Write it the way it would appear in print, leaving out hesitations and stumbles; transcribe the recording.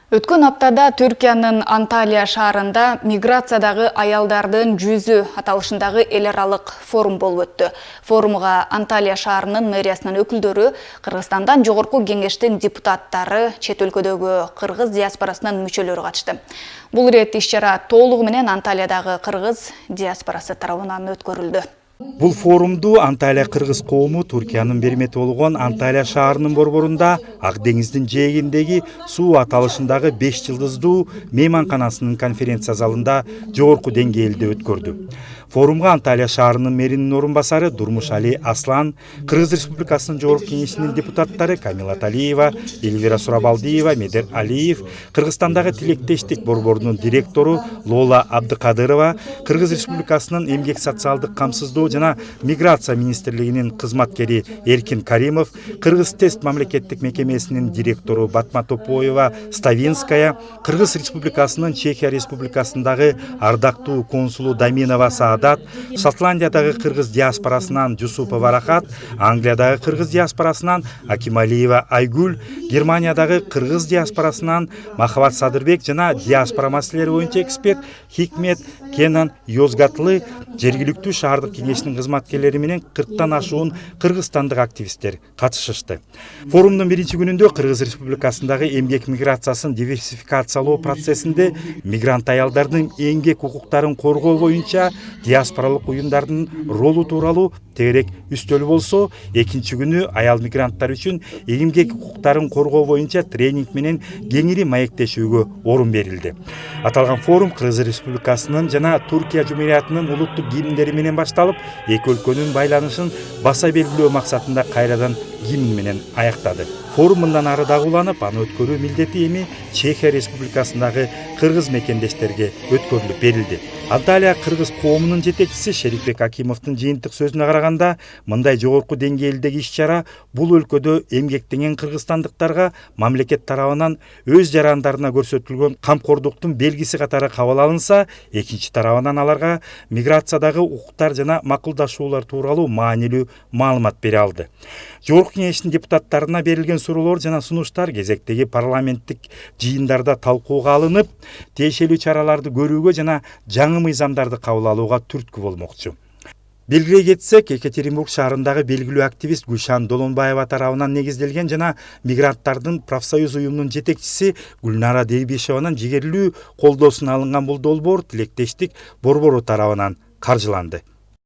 Өткөн аптада Түркиянын Анталия шаарында миграциядагы аялдардын жүзү аталышындагы эл аралык форум болуп өттү. Форумга Анталия шаарынын мэриясынын өкүлдөрү, Кыргызстандан жогорку кеңештин депутаттары, чет өлкөдөгү кыргыз диаспорасынын мүчөлөрү катышты. Бул ирет иш-чара толугу менен Анталиядагы кыргыз диаспорасы тарабынан өткөрүлдү. Бул форумду Анталия кыргыз коому Түркиянын бермети болгон Анталия шаарынын борборунда Ак деңиздин жээгиндеги суу аталышындагы 5 жылдыздуу мейманканасынын конференция залында жогорку деңгээлде өткөрдү. Форумга Анталия шаарынын мэринин орун басары Дурмушали Аслан, Кыргыз Республикасынын жогорку кеңешинин депутаттары Камила Талиева, Эльвира Сурабалдиева, Медер Алиев, Кыргызстандагы тилектештик борборунун директору Лола Абдыкадырова, Кыргыз Республикасынын эмгек социалдык камсыздоо жана миграция министрлигинин кызматкери Эркин Каримов, Кыргыз тест мамлекеттик мекемесинин директору Батма Топоева Ставинская, Кыргыз Республикасынын Чехия Республикасындагы ардактуу консулу Даминова Саадат, Шотландиядагы кыргыз диаспорасынан Жусупова Рахат, Англиядагы кыргыз диаспорасынан Акималиева Айгүл, Германиядагы кыргыз диаспорасынан Махабат Садырбек жана диаспора маселелери боюнча эксперт Хикмет Кенан Йозгатлы, жергиликтүү шаардык кеңештин кызматкерлери менен 40тан ашуун кыргызстандык активисттер катышышты. Форумдун биринчи күнүндө Кыргыз Республикасындагы эмгек миграциясын диверсификациялоо процессинде мигрант аялдардын эмгек укуктарын коргоо боюнча диаспоралык уюмдардын ролу тууралуу тегерек үстөлү болсо, экинчи күнү аял мигранттар үчүн эмгек укуктарын коргоо боюнча тренинг менен кеңири маектешүүгө орун берилди. Аталган форум Кыргыз Республикасынын жана Түркия Жумуриятынын улуттук гимндери менен башталып, эки өлкөнүн байланышын баса белгилөө максатында кайрадан гимн менен аяктады. Форум мындан ары дагы уланып, аны өткөрүү милдети эми Чехия Республикасындагы кыргыз мекендештерге өткөрүлүп берилди. Анталия кыргыз коомунун жетекчиси Шерикбек Акимовдун жыйынтык сөзүнө караганда, мындай жогорку деңгээлдеги иш-чара бул өлкөдө эмгектенген кыргызстандыктарга мамлекет тарабынан өз жарандарына көрсөтүлгөн камкордуктун белгиси катары кабыл алынса, экинчи тарабынан аларга миграциядагы укуктар жана макулдашуулар тууралуу маанилүү маалымат бере алды. Жогорку кеңештин депутаттарына берилген суроолор жана сунуштар кезектеги парламенттик жыйындарда талкууга алынып, тиешелүү чараларды көрүүгө жана жаңы мыйзамдарды кабыл алууга түрткү болмокчу. Белгилей кетсек, Екатеринбург шаарындагы белгилүү активист Гүлшан Долонбаева тарабынан негизделген жана мигранттардын профсоюз уюмунун жетекчиси Гүлнара Дербишеванын жигерлүү колдоосуна алынган бул долбоор тилектештик борбору тарабынан каржыланды.